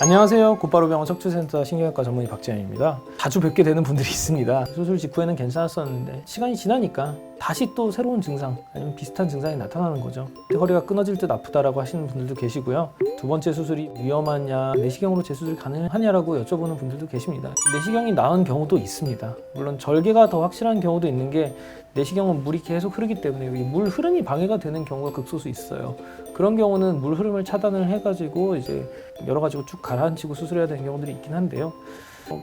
안녕하세요. 곧바로병원 척추센터 신경외과 전문의 박지현입니다. 자주 뵙게 되는 분들이 있습니다. 수술 직후에는 괜찮았었는데 시간이 지나니까 다시 또 새로운 증상 아니면 비슷한 증상이 나타나는 거죠. 허리가 끊어질 듯 아프다라고 하시는 분들도 계시고요. 두 번째 수술이 위험하냐, 내시경으로 재수술이 가능하냐라고 여쭤보는 분들도 계십니다. 내시경이 나은 경우도 있습니다. 물론 절개가 더 확실한 경우도 있는 게 내시경은 물이 계속 흐르기 때문에 물 흐름이 방해가 되는 경우가 극소수 있어요. 그런 경우는 물 흐름을 차단을 해가지고 이제 여러 가지로 쭉 가라앉히고 수술해야 되는 경우들이 있긴 한데요.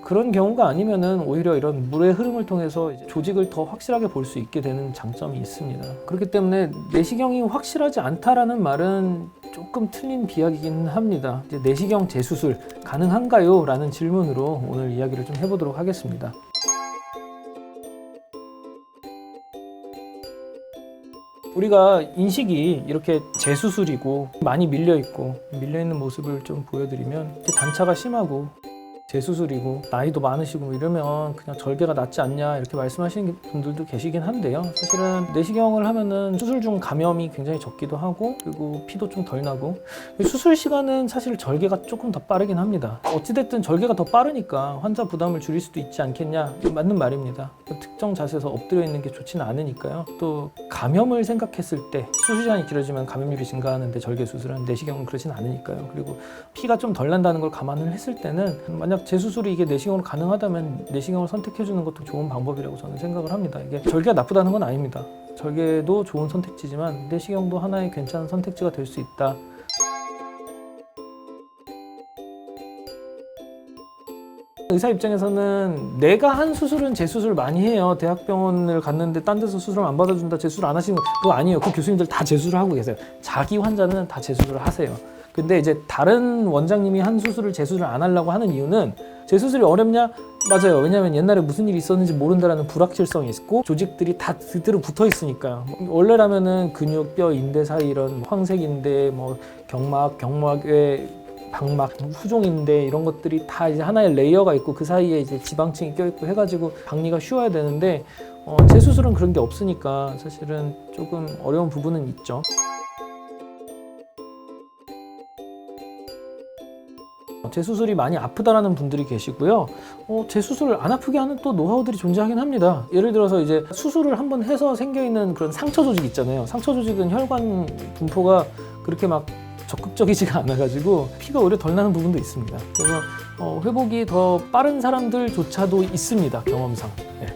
그런 경우가 아니면은 오히려 이런 물의 흐름을 통해서 이제 조직을 더 확실하게 볼 수 있게 되는 장점이 있습니다. 그렇기 때문에 내시경이 확실하지 않다라는 말은 조금 틀린 비약이긴 합니다. 이제 내시경 재수술 가능한가요? 라는 질문으로 오늘 이야기를 좀 해보도록 하겠습니다. 우리가 인식이 이렇게 재수술이고 많이 밀려있는 모습을 좀 보여드리면 단차가 심하고 재수술이고 나이도 많으시고 이러면 그냥 절개가 낫지 않냐 이렇게 말씀하시는 분들도 계시긴 한데요. 사실은 내시경을 하면은 수술 중 감염이 굉장히 적기도 하고 그리고 피도 좀 덜 나고 수술 시간은 사실 절개가 조금 더 빠르긴 합니다. 어찌됐든 절개가 더 빠르니까 환자 부담을 줄일 수도 있지 않겠냐, 맞는 말입니다. 특정 자세에서 엎드려 있는 게 좋지는 않으니까요. 또 감염을 생각했을 때 수술 시간이 길어지면 감염률이 증가하는데 절개 수술은 내시경은 그러진 않으니까요. 그리고 피가 좀 덜 난다는 걸 감안을 했을 때는 만약 재수술이 이게 내시경으로 가능하다면 내시경을 선택해주는 것도 좋은 방법이라고 저는 생각을 합니다. 이게 절개가 나쁘다는 건 아닙니다. 절개도 좋은 선택지지만 내시경도 하나의 괜찮은 선택지가 될 수 있다. 의사 입장에서는 내가 한 수술은 재수술 많이 해요. 대학병원을 갔는데 딴 데서 수술 안 받아준다, 재수술 안 하시는 거 그거 아니에요. 그 교수님들 다 재수술을 하고 계세요. 자기 환자는 다 재수술을 하세요. 근데 이제 다른 원장님이 한 수술을 재수술을 안 하려고 하는 이유는 재수술이 어렵냐? 맞아요. 왜냐하면 옛날에 무슨 일이 있었는지 모른다라는 불확실성이 있고 조직들이 다 그대로 붙어 있으니까요. 원래라면은 근육, 뼈, 인대 사이 이런 황색인대, 경막의 방막, 후종인대 이런 것들이 다 이제 하나의 레이어가 있고 그 사이에 이제 지방층이 껴있고 해가지고 박리가 쉬워야 되는데 재수술은 그런 게 없으니까 사실은 조금 어려운 부분은 있죠. 재수술이 많이 아프다라는 분들이 계시고요. 재수술을 안 아프게 하는 또 노하우들이 존재하긴 합니다. 예를 들어서 이제 수술을 한번 해서 생겨있는 그런 상처 조직 있잖아요. 상처 조직은 혈관 분포가 그렇게 막 적극적이지가 않아가지고 피가 오히려 덜 나는 부분도 있습니다. 그래서 회복이 더 빠른 사람들조차도 있습니다. 경험상. 네.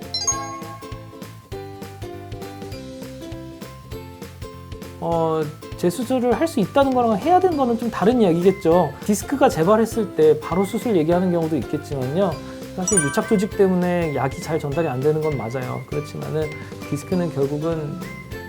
재수술을 할 수 있다는 거랑 해야 되는 거는 좀 다른 이야기겠죠. 디스크가 재발했을 때 바로 수술 얘기하는 경우도 있겠지만요. 사실 유착 조직 때문에 약이 잘 전달이 안 되는 건 맞아요. 그렇지만은 디스크는 결국은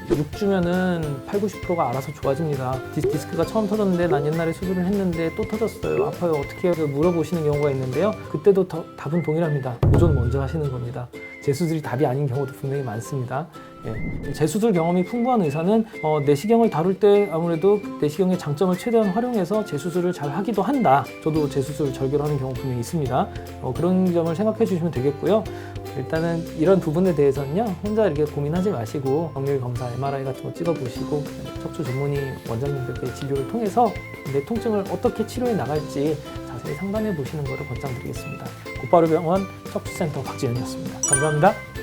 6주면은 80~90%가 알아서 좋아집니다. 디스크가 처음 터졌는데 난 옛날에 수술을 했는데 또 터졌어요. 아파요. 어떻게 해요? 물어보시는 경우가 있는데요. 그때도 답은 동일합니다. 보존 먼저 하시는 겁니다. 재수술이 답이 아닌 경우도 분명히 많습니다. 예. 재수술 경험이 풍부한 의사는 내시경을 다룰 때 아무래도 내시경의 장점을 최대한 활용해서 재수술을 잘 하기도 한다. 저도 재수술 절개를 하는 경우 분명히 있습니다. 그런 점을 생각해 주시면 되겠고요. 일단은 이런 부분에 대해서는요, 혼자 이렇게 고민하지 마시고 정밀 검사, MRI 같은 거 찍어보시고 척추 전문의 원장님들께 진료를 통해서 내 통증을 어떻게 치료해 나갈지 자세히 상담해 보시는 것을 권장드리겠습니다. 곧바로병원 척추센터 박지현이었습니다. 감사합니다.